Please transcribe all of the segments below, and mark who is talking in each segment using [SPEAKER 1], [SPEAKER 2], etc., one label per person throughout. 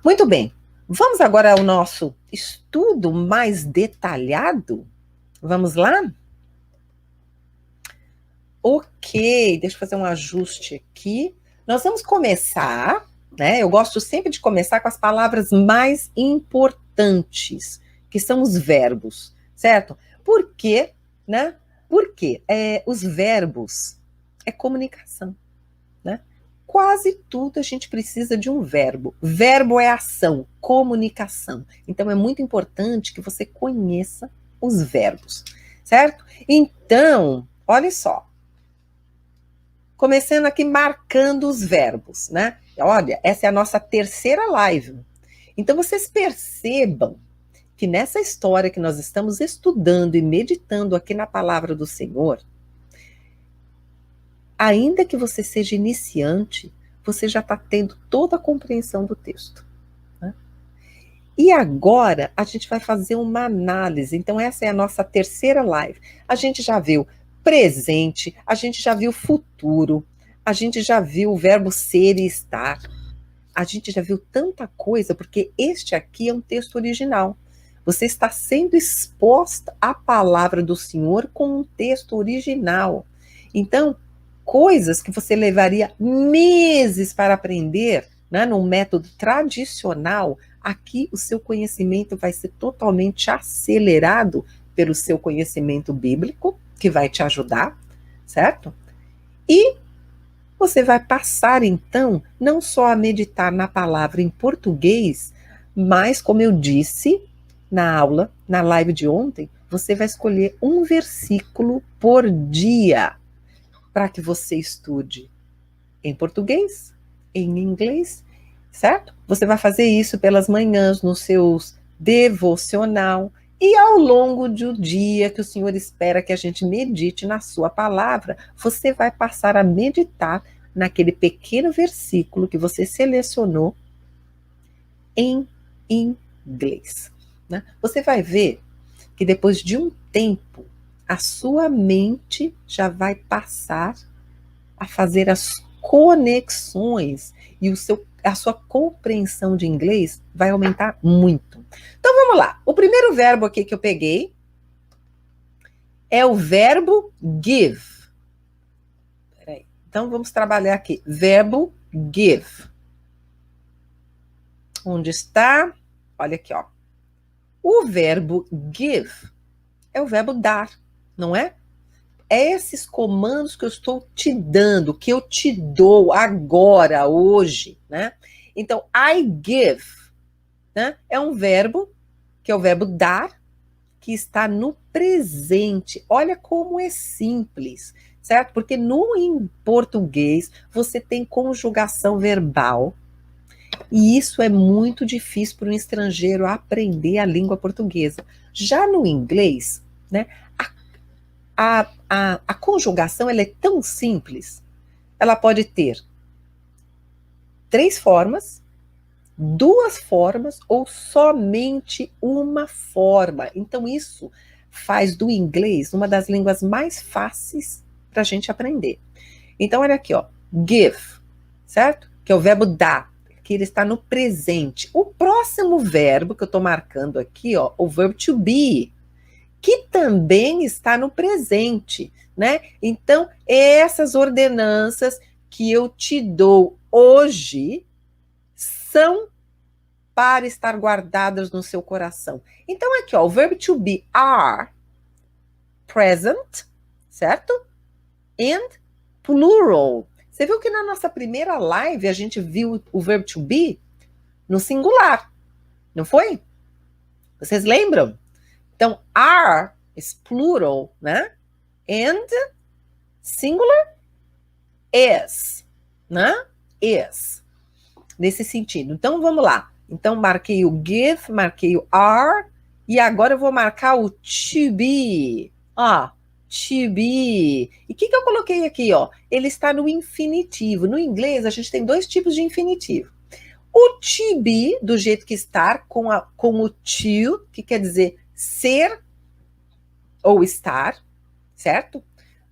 [SPEAKER 1] Muito bem, vamos agora ao nosso estudo mais detalhado? Vamos lá? Ok, deixa eu fazer um ajuste aqui. Nós vamos começar, né? Eu gosto sempre de começar com as palavras mais importantes, que são os verbos, certo? Por quê, né? Porque os verbos é comunicação, né? Quase tudo a gente precisa de um verbo. Verbo é ação, comunicação. Então é muito importante que você conheça os verbos, certo? Então, olha só. Começando aqui marcando os verbos, né? Olha, essa é a nossa terceira live. Então vocês percebam que nessa história que nós estamos estudando e meditando aqui na palavra do Senhor, ainda que você seja iniciante, você já está tendo toda a compreensão do texto. Né? E agora a gente vai fazer uma análise. Então essa é a nossa terceira live. A gente já viu presente, a gente já viu futuro, a gente já viu o verbo ser e estar. A gente já viu tanta coisa, porque este aqui é um texto original. Você está sendo exposta à palavra do Senhor com um texto original. Então, coisas que você levaria meses para aprender, né, num método tradicional, aqui o seu conhecimento vai ser totalmente acelerado pelo seu conhecimento bíblico, que vai te ajudar, certo? E você vai passar, então, não só a meditar na palavra em português, mas, como eu disse na aula, na live de ontem, você vai escolher um versículo por dia para que você estude em português, em inglês, certo? Você vai fazer isso pelas manhãs nos seus devocional e ao longo do dia que o Senhor espera que a gente medite na sua palavra, você vai passar a meditar naquele pequeno versículo que você selecionou em inglês. Né? Você vai ver que depois de um tempo, a sua mente já vai passar a fazer as conexões e a sua compreensão de inglês vai aumentar muito. Então vamos lá. O primeiro verbo aqui que eu peguei é o verbo give. Peraí. Então vamos trabalhar aqui. Verbo give. Onde está? Olha aqui, ó. O verbo give é o verbo dar, não é? Esses comandos que eu estou te dando, que eu te dou agora, hoje, né? Então, I give, né? É um verbo, que é o verbo dar, que está no presente. Olha como é simples, certo? Porque em português, você tem conjugação verbal, e isso é muito difícil para um estrangeiro aprender a língua portuguesa. Já no inglês, né? A conjugação ela é tão simples, ela pode ter 3 formas, 2 formas ou somente uma forma. Então isso faz do inglês uma das línguas mais fáceis para a gente aprender. Então olha aqui, ó, give, certo? Que é o verbo dar, que ele está no presente. O próximo verbo que eu estou marcando aqui, ó, o verbo to be, que também está no presente, né? Então, essas ordenanças que eu te dou hoje são para estar guardadas no seu coração. Então, aqui, ó, o verbo to be are, present, certo? And plural. Você viu que na nossa primeira live a gente viu o verbo to be no singular, não foi? Vocês lembram? Então, are is plural, né? And singular is, né? Is. Nesse sentido. Então, vamos lá. Então, marquei o give, marquei o are, e agora eu vou marcar o to be. Ó, to be. E o que eu coloquei aqui, ó? Ele está no infinitivo. No inglês, a gente tem 2 tipos de infinitivo. O to be, do jeito que está, com o to, que quer dizer ser ou estar, certo?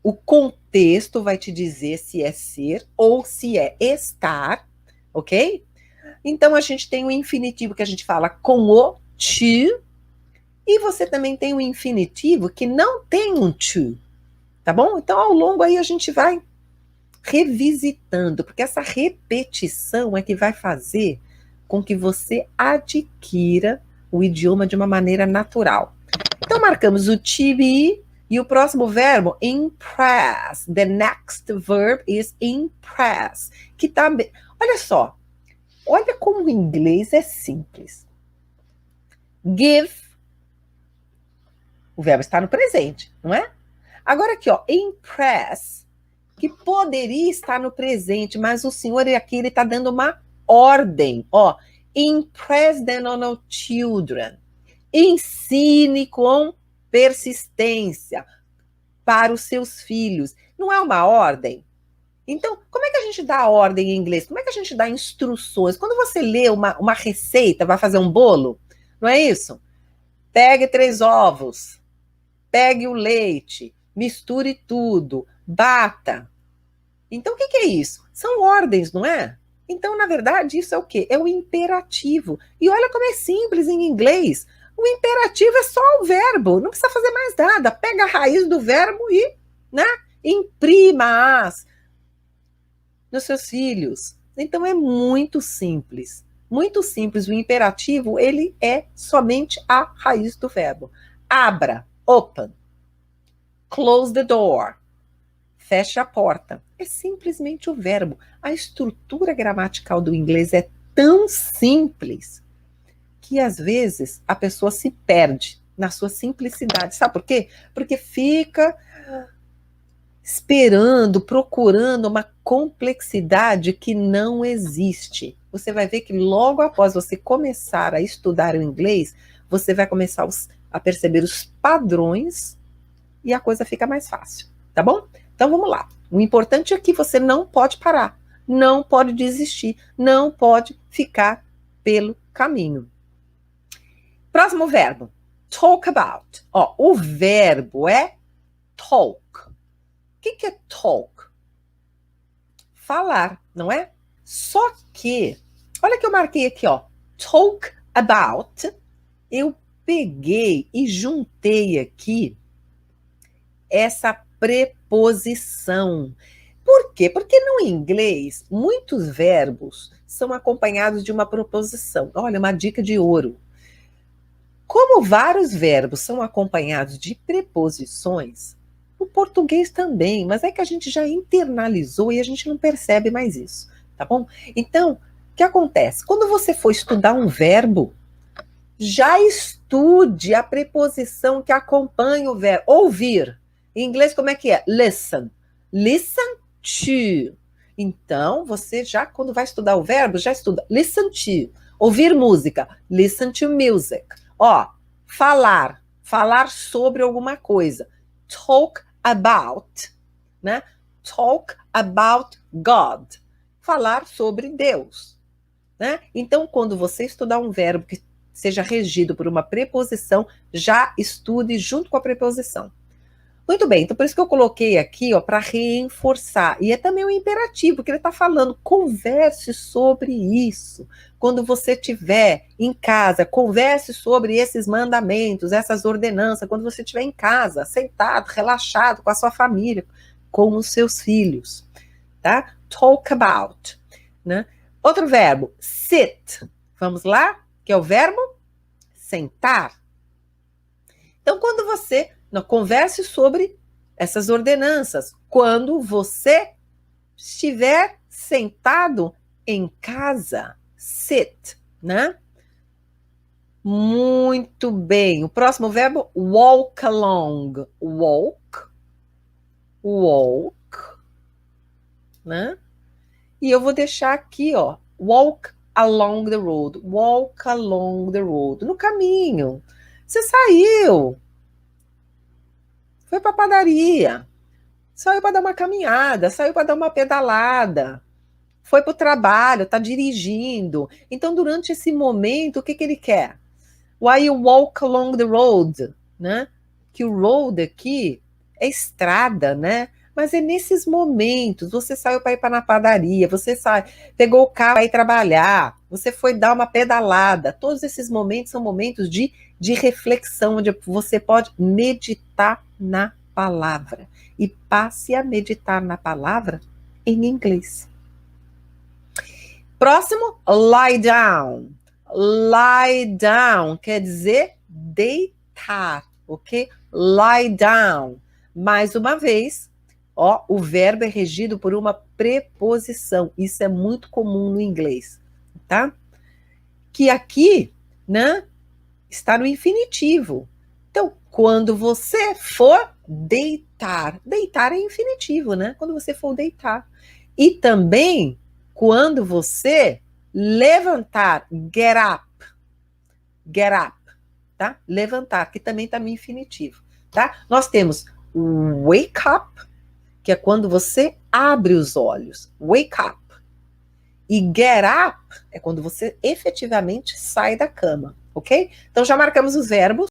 [SPEAKER 1] O contexto vai te dizer se é ser ou se é estar, ok? Então, a gente tem o infinitivo que a gente fala com o to, e você também tem o infinitivo que não tem um to, tá bom? Então, ao longo aí a gente vai revisitando, porque essa repetição é que vai fazer com que você adquira o idioma de uma maneira natural. Então, marcamos o to e o próximo verbo, impress. The next verb is impress. Que também, olha só, olha como o inglês é simples. Give, o verbo está no presente, não é? Agora aqui, ó, impress, que poderia estar no presente, mas o senhor aqui ele está dando uma ordem, ó. Impress them on our children. Ensine com persistência para os seus filhos. Não é uma ordem? Então, como é que a gente dá ordem em inglês? Como é que a gente dá instruções? Quando você lê uma receita, vai fazer um bolo, não é isso? Pegue 3 ovos, pegue o leite, misture tudo, bata. Então, o que é isso? São ordens, não é? Então, na verdade, isso é o quê? É o imperativo. E olha como é simples em inglês. O imperativo é só o verbo, não precisa fazer mais nada. Pega a raiz do verbo e, né, imprima-as nos seus filhos. Então, é muito simples. Muito simples. O imperativo, ele é somente a raiz do verbo. Abra, open. Close the door. Feche a porta. É simplesmente o verbo. A estrutura gramatical do inglês é tão simples que, às vezes, a pessoa se perde na sua simplicidade. Sabe por quê? Porque fica esperando, procurando uma complexidade que não existe. Você vai ver que logo após você começar a estudar o inglês, você vai começar a perceber os padrões e a coisa fica mais fácil, tá bom? Então vamos lá. O importante é que você não pode parar, não pode desistir, não pode ficar pelo caminho. Próximo verbo, talk about. Ó, o verbo é talk. O que é talk? Falar, não é? Só que, olha que eu marquei aqui, ó, talk about. Eu peguei e juntei aqui essa preposição. Por quê? Porque no inglês, muitos verbos são acompanhados de uma preposição. Olha, uma dica de ouro. Como vários verbos são acompanhados de preposições, o português também, mas é que a gente já internalizou e a gente não percebe mais isso, tá bom? Então, o que acontece? Quando você for estudar um verbo, já estude a preposição que acompanha o verbo. Ouvir. Em inglês, como é que é? Listen. Listen to. Então, você já, quando vai estudar o verbo, já estuda. Listen to. Ouvir música. Listen to music. Ó, falar. Falar sobre alguma coisa. Talk about. Né? Talk about God. Falar sobre Deus. Né? Então, quando você estudar um verbo que seja regido por uma preposição, já estude junto com a preposição. Muito bem, então por isso que eu coloquei aqui, para reforçar. E é também um imperativo, que ele está falando, converse sobre isso. Quando você estiver em casa, converse sobre esses mandamentos, essas ordenanças, quando você estiver em casa, sentado, relaxado, com a sua família, com os seus filhos. Tá? Talk about. Né? Outro verbo, sit. Vamos lá? Que é o verbo sentar. Então, quando você converse sobre essas ordenanças, quando você estiver sentado em casa, sit, né? Muito bem. O próximo verbo, walk along. Walk, né? E eu vou deixar aqui, walk along the road. Walk along the road. No caminho. Você saiu. Foi para a padaria. Saiu para dar uma caminhada. Saiu para dar uma pedalada. Foi para o trabalho. Está dirigindo. Então, durante esse momento, o que ele quer? Why you walk along the road? Né? Que o road aqui é estrada, né? Mas é nesses momentos, você saiu para ir para na padaria, você pegou o carro para ir trabalhar, você foi dar uma pedalada. Todos esses momentos são momentos de reflexão, onde você pode meditar na palavra. E passe a meditar na palavra em inglês. Próximo, lie down. Lie down quer dizer deitar, ok? Lie down. Mais uma vez, ó, o verbo é regido por uma preposição. Isso é muito comum no inglês, tá? Que aqui, né, está no infinitivo. Então, quando você for deitar, deitar é infinitivo, né? Quando você for deitar. E também quando você levantar, get up, tá? Levantar, que também está no infinitivo, tá? Nós temos wake up, que é quando você abre os olhos, wake up. E get up é quando você efetivamente sai da cama, ok? Então já marcamos os verbos.